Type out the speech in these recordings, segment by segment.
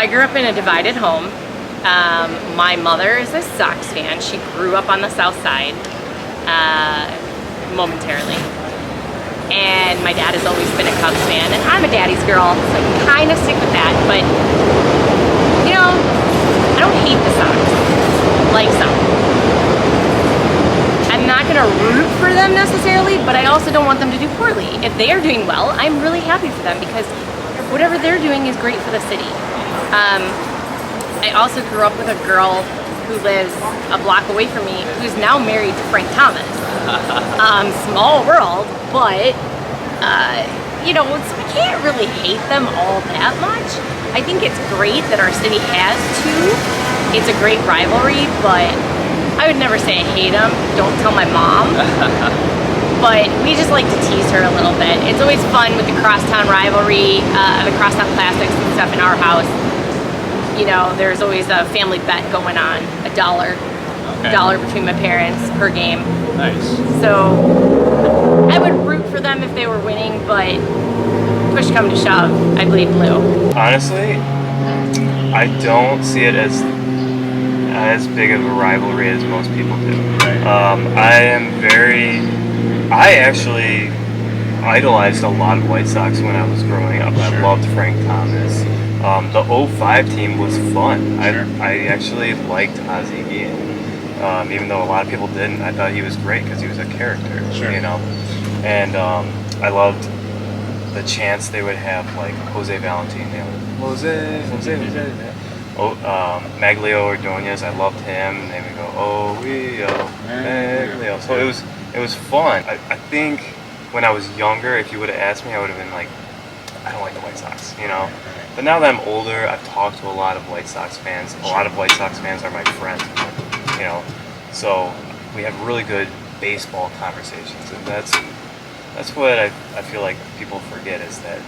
I grew up in a divided home. My mother is a Sox fan. She grew up on the South Side, momentarily. And my dad has always been a Cubs fan, and I'm a daddy's girl, so I kind of stick with that. But, you know, I don't hate the Sox like some. I'm not going to root for them necessarily, but I also don't want them to do poorly. If they are doing well, I'm really happy for them because whatever they're doing is great for the city. I also grew up with a girl who lives a block away from me who's now married to Frank Thomas. Small world, but you know, so we can't really hate them all that much. I think it's great that our city has two. It's a great rivalry, but I would never say I hate them. Don't tell my mom. But we just like to tease her a little bit. It's always fun with the crosstown rivalry, the crosstown classics and stuff in our house. You know, there's always a family bet going on, $1 between my parents per game. Nice. So I would root for them if they were winning, but push come to shove, I bleed blue. Honestly, I don't see it as big of a rivalry as most people do. I actually idolized a lot of White Sox when I was growing up. I loved Frank Thomas. The 05 team was fun. I actually liked Ozzie Guillen. Even though a lot of people didn't, I thought he was great because he was a character, you know. And I loved the chants they would have, like Jose Valentin, Jose. Maglio Ordonez, I loved him. And they would go, Maglio. So it was fun. I think when I was younger, if you would have asked me, I would have been like, I don't like the White Sox, you know. But now that I'm older, I've talked to a lot of White Sox fans. A lot of White Sox fans are my friends, you know. So we have really good baseball conversations, and that's what I feel like people forget is that,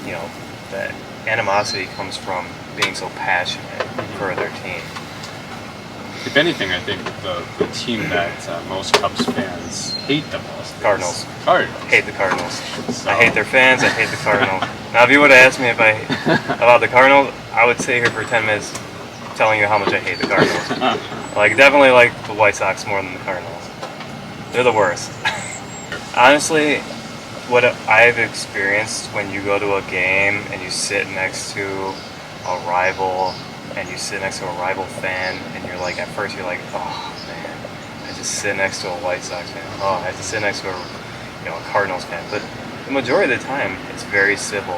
you know, that animosity comes from being so passionate for their team. If anything, I think the team that most Cubs fans hate the most Cardinals. Hate the Cardinals. So. I hate their fans. I hate the Cardinals. Now, if you would have asked me about the Cardinals, I would sit here for 10 minutes telling you how much I hate the Cardinals. Like, definitely like the White Sox more than the Cardinals. They're the worst. Honestly, what I've experienced when you go to a game and you sit next to a rival and you sit next to a rival fan and you're like, at first you're like, oh man, I just sit next to a White Sox fan. Oh, I have to sit next to a Cardinals fan. But the majority of the time, it's very civil,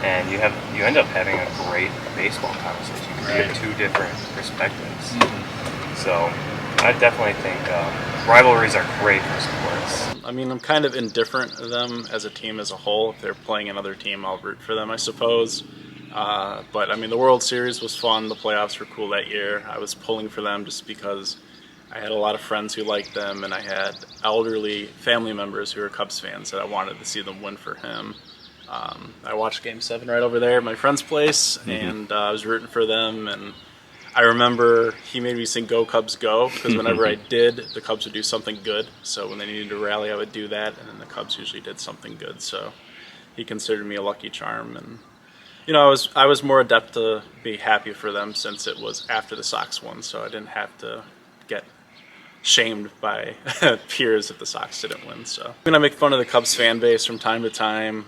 and you end up having a great baseball conversation because you have two different perspectives. So I definitely think rivalries are great for sports. I mean, I'm kind of indifferent to them as a team as a whole. If they're playing another team, I'll root for them, I suppose. But I mean, the World Series was fun. The playoffs were cool that year. I was pulling for them just because I had a lot of friends who liked them, and I had elderly family members who were Cubs fans that I wanted to see them win for him. I watched Game 7 right over there at my friend's place, and I was rooting for them. And I remember he made me sing "Go Cubs Go" because whenever I did, the Cubs would do something good. So when they needed to rally, I would do that, and then the Cubs usually did something good. So he considered me a lucky charm, and you know, I was more adept to be happy for them since it was after the Sox won, so I didn't have to get shamed by peers if the Sox didn't win. So I'm gonna make fun of the Cubs fan base from time to time.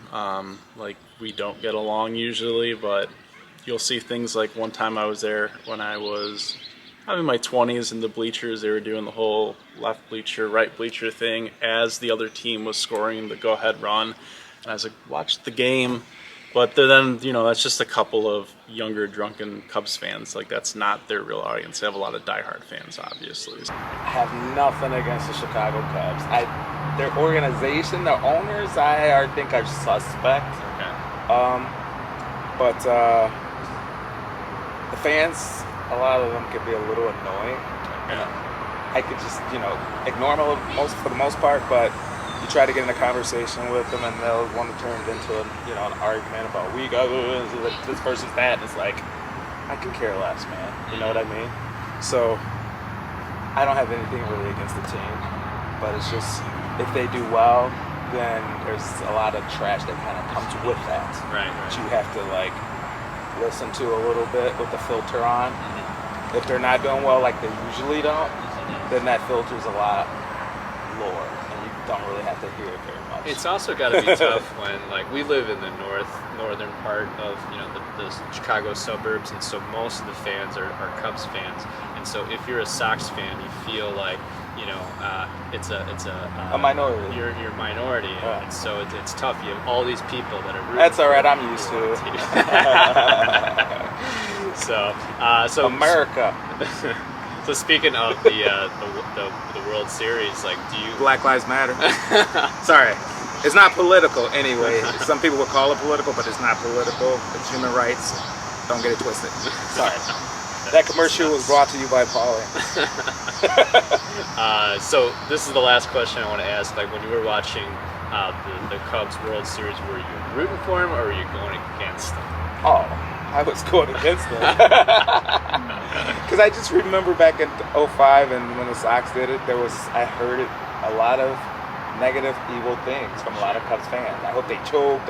Like, we don't get along usually, but you'll see things like one time I was there when I was probably in my 20s in the bleachers. They were doing the whole left bleacher, right bleacher thing as the other team was scoring the go-ahead run. And I was like, watch the game. But then, you know, that's just a couple of younger, drunken Cubs fans. Like, that's not their real audience. They have a lot of diehard fans, obviously. I have nothing against the Chicago Cubs. Their organization, their owners, I think are suspect. Okay. But the fans, a lot of them can be a little annoying. Yeah. I could just, you know, ignore them for the most part, but you try to get in a conversation with them and they'll want to turn it into an argument about this versus that. And it's like, I can care less, man. You know what I mean? So I don't have anything really against the team, but it's just if they do well, then there's a lot of trash that kind of comes with that. Right. That you have to like listen to a little bit with the filter on. If they're not doing well like they usually don't, then that filter's a lot lower, and you don't really have to hear it very much. It's also got to be tough when, like, we live in the northern part of, you know, the Chicago suburbs, and so most of the fans are Cubs fans. And so if you're a Sox fan, you feel like, you know, it's a minority. You're a minority, Right. and so it's tough. You have all these people that are rooting. That's all right. for I'm used to it. So America. So speaking of the World Series, like, do you? Black Lives Matter. Sorry. It's not political anyway. Some people would call it political, but it's not political. It's human rights. Don't get it twisted. Sorry. That commercial was brought to you by Paulie. So this is the last question I want to ask. Like, when you were watching the Cubs World Series, were you rooting for them or were you going against them? Oh, I was going against them. Because I just remember back in '05 and when the Sox did it, I heard a lot of negative, evil things from a lot of Cubs fans. I hope they choked.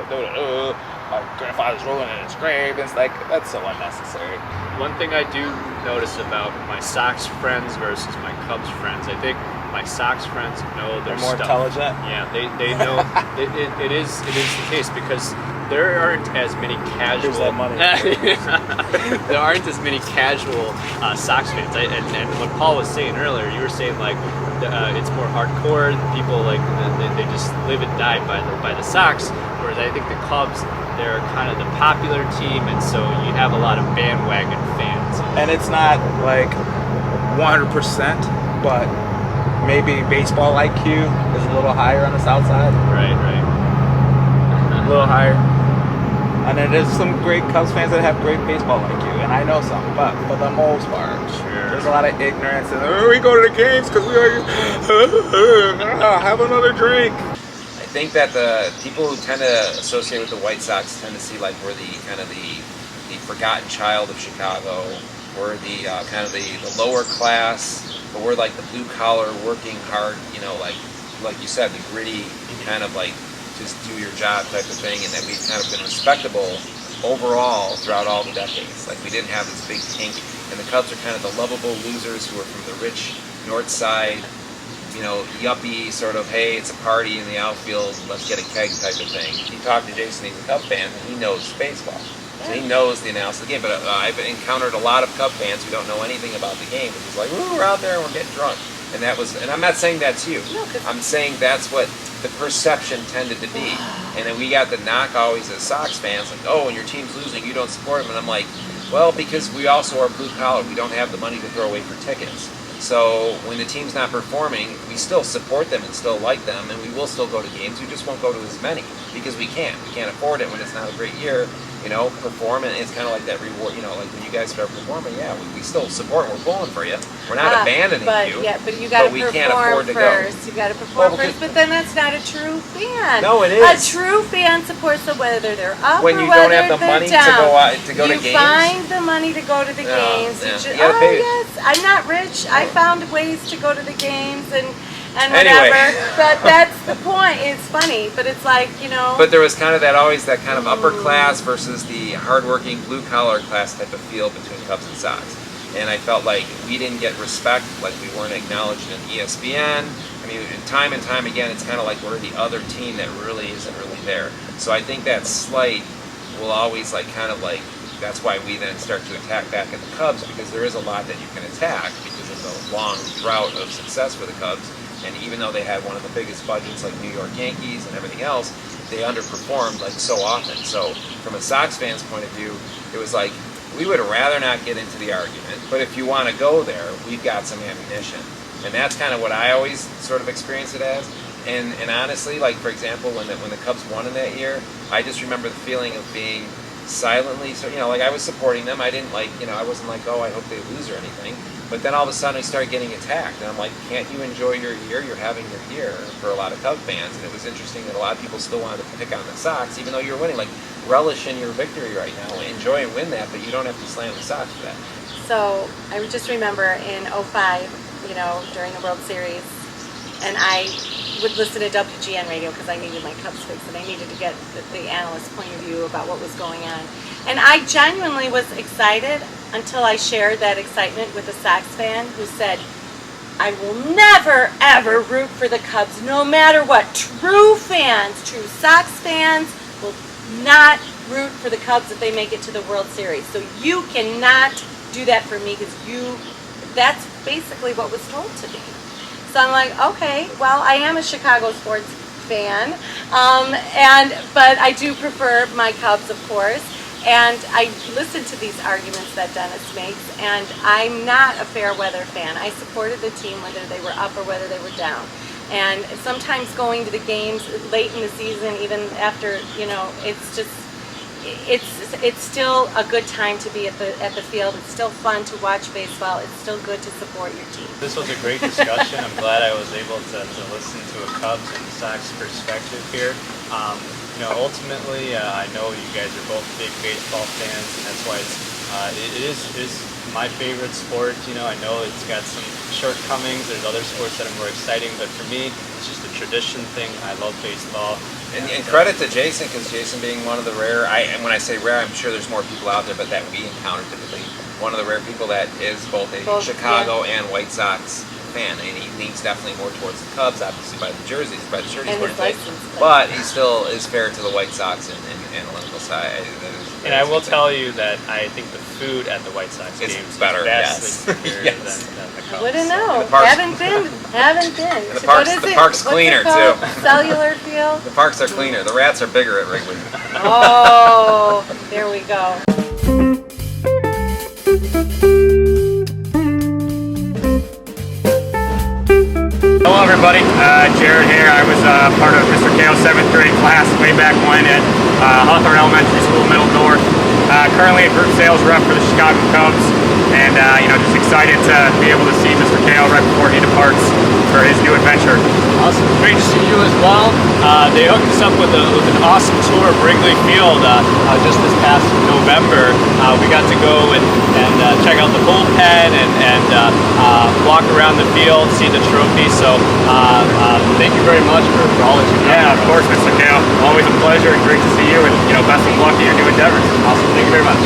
My grandfather's rolling in his grave. It's like, that's so unnecessary. One thing I do notice about my Sox friends versus my Cubs friends, I think my Sox friends know their They're more stuff. intelligent. Yeah, they know. it is the case because there aren't as many casual. Here's that money. There aren't as many casual Sox fans. And what Paul was saying earlier, you were saying like it's more hardcore. People like they just live and die by the Sox. Whereas I think the Cubs, they're kind of the popular team, and so you have a lot of bandwagon fans. And it's not like 100%, but maybe baseball IQ is a little higher on the south side. Right. A little higher. And then there's some great Cubs fans that have great baseball IQ, and I know some, but for the most part, there's a lot of ignorance, and we go to the games because we are have another drink. I think that the people who tend to associate with the White Sox tend to see like we're the kind of the forgotten child of Chicago. We're the kind of the lower class, but we're like the blue collar, working hard, you know, like you said, the gritty kind of like just do your job type of thing, and that we've kind of been respectable overall throughout all the decades. Like we didn't have this big kink, and the Cubs are kind of the lovable losers who are from the rich north side, you know, yuppie sort of, hey, it's a party in the outfield, let's get a keg type of thing. You talk to Jason, he's a Cub fan, and he knows baseball. So he knows the analysis of the game, but I've encountered a lot of Cub fans who don't know anything about the game, which is like, ooh, we're out there and we're getting drunk. And I'm not saying that's you. I'm saying that's what the perception tended to be. And then we got the knock always as Sox fans, like, oh, when your team's losing, you don't support them. And I'm like, well, because we also are blue collar. We don't have the money to throw away for tickets. So when the team's not performing, we still support them and still like them, and we will still go to games. We just won't go to as many because we can't. We can't afford it when it's not a great year. You know, perform, and it's kind of like that reward. You know, like when you guys start performing, yeah, we still support. We're pulling for you. We're not abandoning you. Yeah, but you got to we can't perform afford to first. go. You got to perform Well, first. But then that's not a true fan. No, it A is. true fan supports them whether they're up When or you whether don't have the they're money to down. go out to go to You games. find the money to go to the games. yeah. You just, You gotta oh pay it. yes, I'm not rich. I found ways to go to the games and Anyway. whatever. But that's the point. It's funny, but it's like, you know. But there was kind of that kind of upper class versus the hardworking blue collar class type of feel between Cubs and Sox. And I felt like we didn't get respect, like we weren't acknowledged in ESPN. I mean, time and time again, it's kind of like we're the other team that really isn't really there. So I think that slight will always that's why we then start to attack back at the Cubs, because there is a lot that you can attack because of the long drought of success for the Cubs. And even though they had one of the biggest budgets like New York Yankees and everything else, they underperformed like so often. So from a Sox fan's point of view, it was like, we would rather not get into the argument, but if you want to go there, we've got some ammunition. And that's kind of what I always sort of experience it as. And honestly, like for example, when the Cubs won in that year, I just remember the feeling of being silently, so like I was supporting them. I didn't I wasn't like, oh, I hope they lose or anything. But then all of a sudden I started getting attacked, and I'm like, can't you enjoy your year? You're having your year for a lot of Cub fans, and it was interesting that a lot of people still wanted to pick on the Sox, even though you're winning. Like, relish in your victory right now, enjoy and win that, but you don't have to slam the Sox for that. So I just remember in '05, during the World Series, and I would listen to WGN radio because I needed my Cubs fix and I needed to get the analyst's point of view about what was going on. And I genuinely was excited until I shared that excitement with a Sox fan who said, I will never ever root for the Cubs no matter what. True fans, true Sox fans will not root for the Cubs if they make it to the World Series. So you cannot do that for me because that's basically what was told to me. So I'm like, okay, well, I am a Chicago sports fan, but I do prefer my Cubs, of course. And I listen to these arguments that Dennis makes, and I'm not a fair weather fan. I supported the team whether they were up or whether they were down. And sometimes going to the games late in the season, even after, it's still a good time to be at the field. It's still fun to watch baseball. It's still good to support your team. This was a great discussion. I'm glad I was able to listen to a Cubs and Sox perspective here. Ultimately, I know you guys are both big baseball fans, and that's why it is my favorite sport. I know it's got some shortcomings. There's other sports that are more exciting, but for me, it's just a tradition thing. I love baseball. And credit to Jason, because Jason being one of the rare, and when I say rare, I'm sure there's more people out there, but that we encounter typically, one of the rare people that is both a Chicago and White Sox fan, and he leans definitely more towards the Cubs, obviously by the jerseys, by the shirt he's wearing today, but he still is fair to the White Sox and analytical side. And I will tell you that I think the food at the White Sox games is better, vastly superior yes. than the Cubs. Wouldn't know. Haven't been. And the park's cleaner too. Cellular field. The parks are cleaner. The rats are bigger at Wrigley. Oh, there we go. Hello everybody, Jared here. I was part of Mr. Kale's 7th grade class way back when at Hawthorne Elementary School, Middle North. Currently a group sales rep for the Chicago Cubs, and just excited to be able to see Mr. Kale right before he departs for his new adventure. Awesome, great to see you as well. They hooked us up with an awesome tour of Wrigley Field just this past November. We got to go and check out the bullpen and walk around the field, see the trophy. So thank you very much for all that you've done. Yeah, of course, Mr. Kale. Always a pleasure and great to see you, and best of luck in your new endeavors. Awesome, thank you very much.